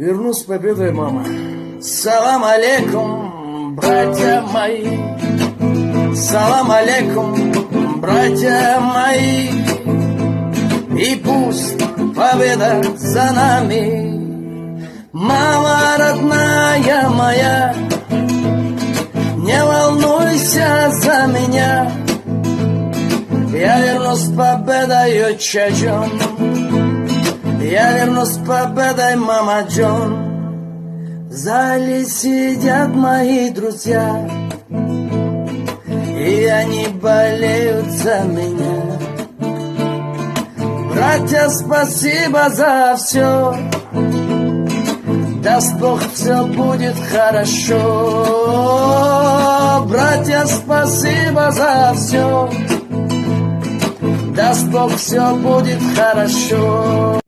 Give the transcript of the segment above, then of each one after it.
Вернусь с победой, мама. Салам алейкум, братья мои. Салам алейкум, братья мои. И пусть победа за нами. Мама родная моя, не волнуйся за меня. Я вернусь с победой, чаджон. Я вернусь с победой, мама Джон. В зале сидят мои друзья, и они болеют за меня. Братья, спасибо за все. Даст Бог, все будет хорошо. Братья, спасибо за все. Даст Бог, все будет хорошо.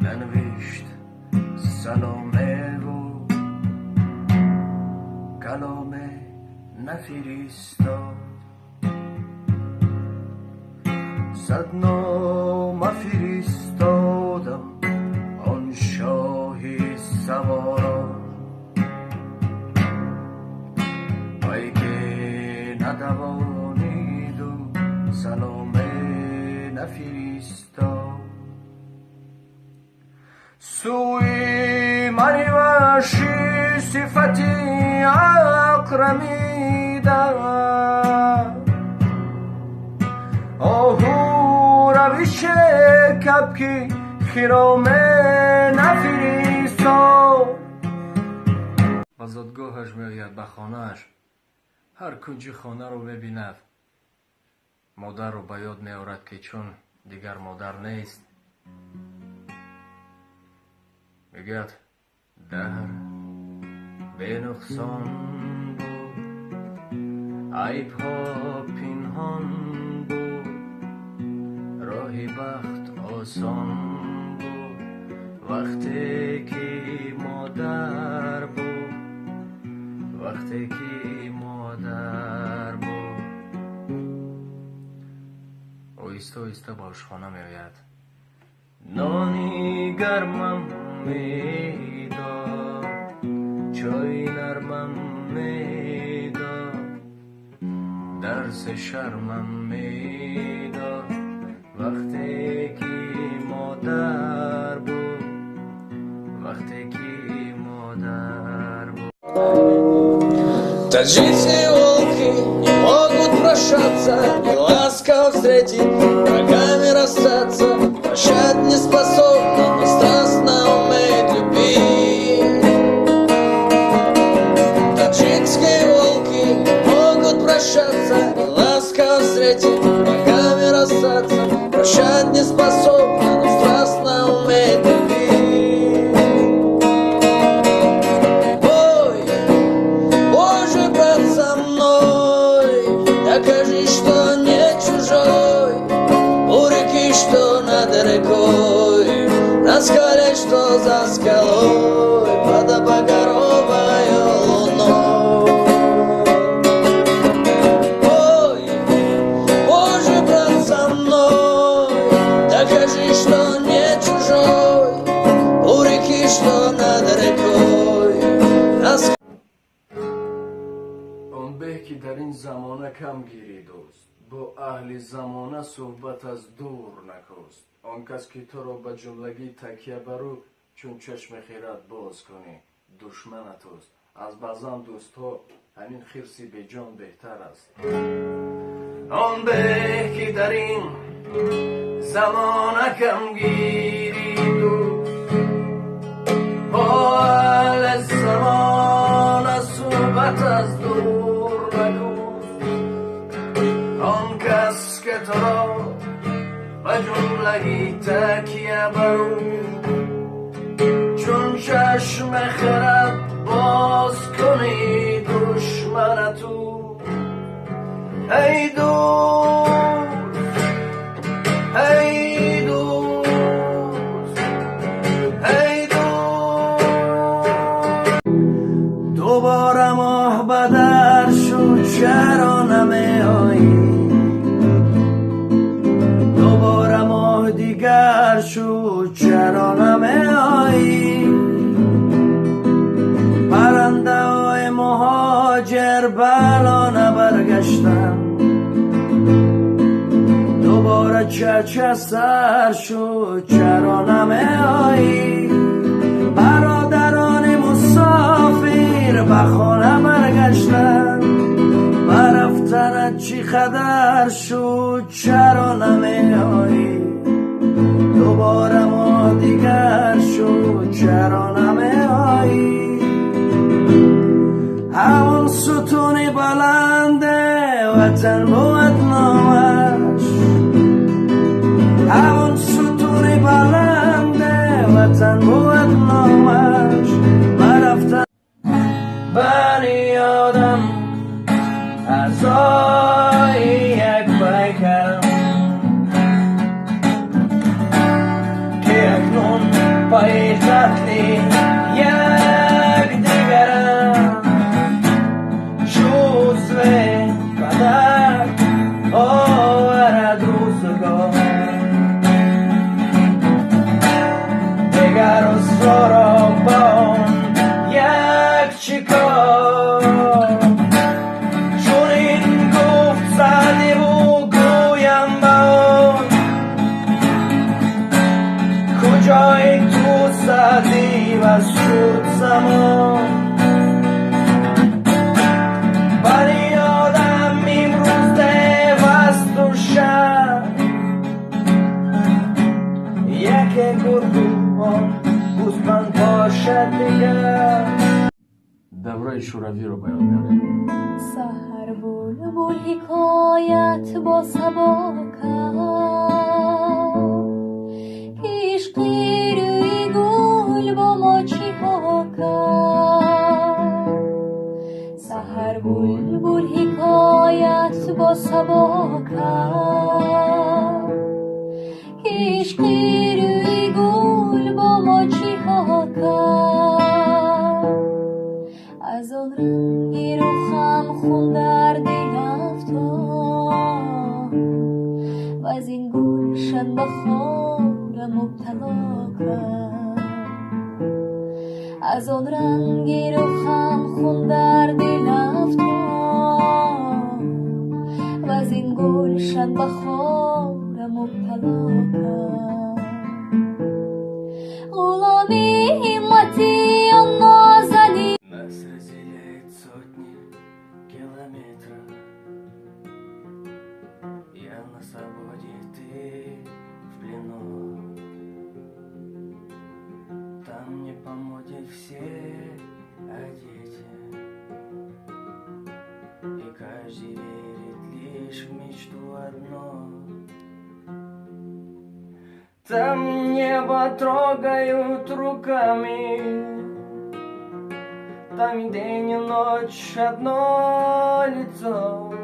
ننوشت سلامه و کلامه نفرستاد صد نامه فرستادم آن شاه سواران ای که ندوانید و سلامه نفرستاد سوی منی وحشی صفتی اقرمیدم آهو روش کبکی خیرامه نفرستاد و زادگاهش میآید به خانهاش هر کنج خانه رو ببیند مادر رو به یاد میآورد که چون دیگر مادر نیست میگد در به نقصان بود عیب ها پنهان بود راه بخت آسان بود وقتی که مادر بود وقتی که مادر بود آهسته آهسته به آشخانه میآید نانی گرمم میداد چای نرمم میداد درس شرمم میداد وقتی که مادر بود وقتی که مادر بود Таджикские волки не могут прощаться и ласково встретить, врагами расстаться, прощать не способны, но страстно умеют любить. Таджикские волки не могут прощаться и ласково встретить, врагами расстаться, прощать не способны, но страстно умеют любить. Докажи, что не чужой, у реки, что над рекой, на скале, что за скалой, под багровой луной. Ой, Боже, брат, со мной, докажи, что не чужой, у реки, что над рекой, на скале. که در این زمانه کم گیری دوست با اهل زمانه صحبت از دور نکست آن کس که تو را به جملگی تکیه برو چون چشم خیرت باز کنی دشمن توست از بعضان دوست ها همین خرسی به جان بهتر است آن به که در این زمانه کم گیری دوست با اهل زمانه صحبت از دور آن کس که تو را به جملگی تکیه برو چون چشم خرد باز کنی دشمن تو ای دوست ای دوست ای دوست دوباره ماه بدر شد سر شد چرا نمیایی پرنده های مهاجر بلا نبرگشتن دوباره چه سر شد چرا نمیایی برادران مسافر به خانه برگشتن برفتنت چی خبر شد چرا نمیایی دوباره ما دیگر شد چرا نمیایی همون ستون بلنده وطن بود نامش همون ستون بلنده وطن بود نامش برفتن بنی آدم ازای یک بیکرم که اکنون پای قتلی یک دیگرم جزوه بدر آورد روزگار دیگر را با یک چیکار چون این گفت زدی و گویم با کجای تو زدی و شد زمان بنی آدم امروز ده وست و شب یک گرگوان گوسفند باشد دیگر دوره شوروی رو بیان میاریم سحر بلبل حکایت با صبا کرد پیش قیروی گل با ما چی ها کرد سحر بلبل حکایت با صبا کرد پیش قیروی گل با ما چی ها کرد از آن رنگی رخم خون در دل افتاد و از این گلشن به خارم مبتلا کرد از آن رنگی رخم خون در دل افتاد و از این گلشن به خارم مبتلا کرد غلامی همتی آن نازنی Нас разделяет сотни километров Я на свободе, ты в плену Там не по моде все одети И каждый верит лишь в мечту одну Там небо трогают руками Там и день, и ночь одно лицо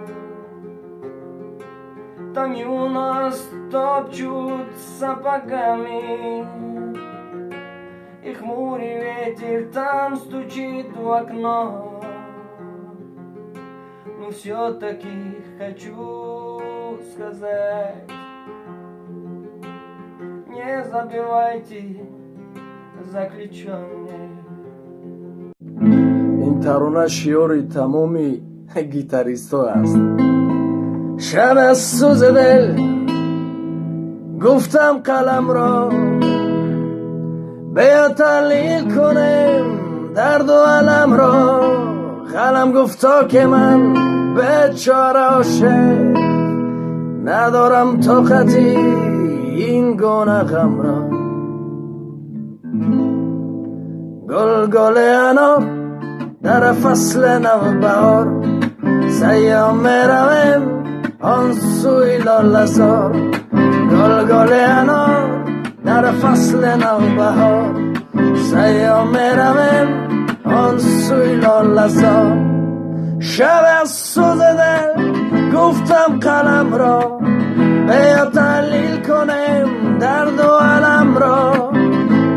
Там юность топчут сапогами И хмурый ветер там стучит в окно Но все-таки хочу сказать Не забивайте заключенных این ترانه شیاری تمامی گیتاریست ها است شب از سوز دل گفتم قلم را بیا تحلیل کنیم درد و علم را قلم گفتا که من بیچاره عاشق ندارم طاقتی این گونه غم را گل گل انار در فصل نو بهار سیام میرویم آن سوی لاله‌زار گل گل انار در فصل نو بهار سیام میرویم آن سوی لاله‌زار شب از سوز دل گفتم قلم را بیا تحلیل کنیم درد و علم را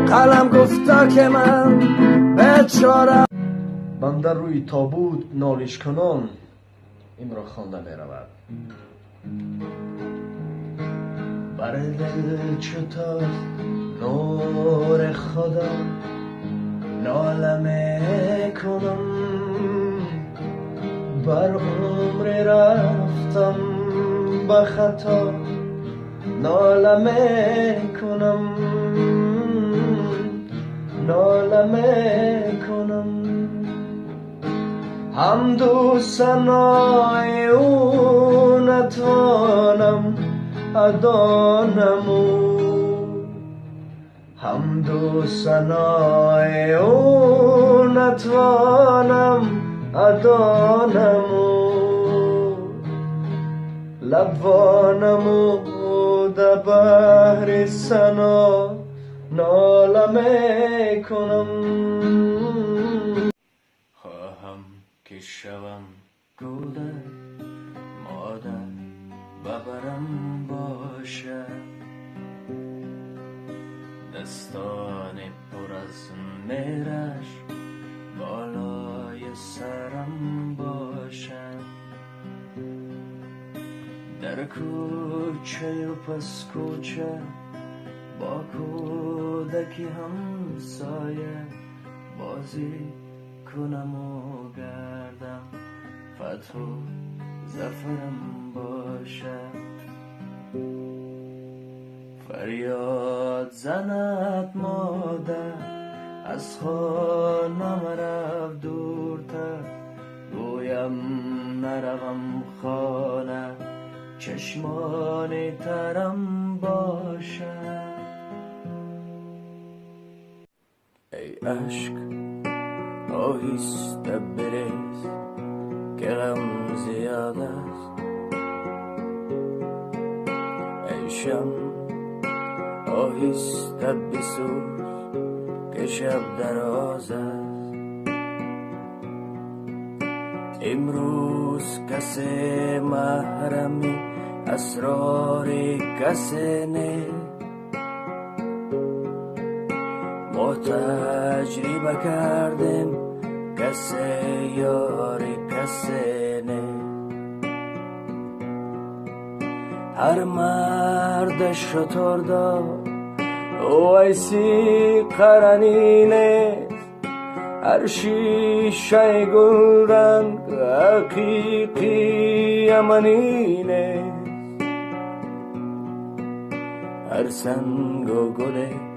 قلم گفتا که من بیچاره بنده روی تابوت نالش کنان این را خوانده می رود بر دل چطور نور خدا ناله میکنم بر عمر رفتم به خطا ناله میکنم ناله میکنم حمد و ثنای او نتوانم ادا نمود حمد و ثنای او نتوانم ادا نمود لب وانمود بحر ثنا ناله میکنم خواهم که شوم کودک مادر ببرم باشد دستان پر از مهرش بالای سرم باشد در کوچه و پس کوچه با کودکی همسایه بازی کنم و گردم فتح و ظفرم باشد فریاد زند مادر از خانم رفت دورتر گویم نروم خانه چشمان ترم باشد ای عشق آهسته بریز که غم زیاد است ای شم آهسته بسوز که شب دراز است امروز کسی محرمی اسرار کسی نیست ما تجربه کردیم کسی یاری کسی نیست هر مرد شتر دار ویسی قرنی نیست هر شیشه گلدن حقیقی یمنی نیست هر سنگ و گل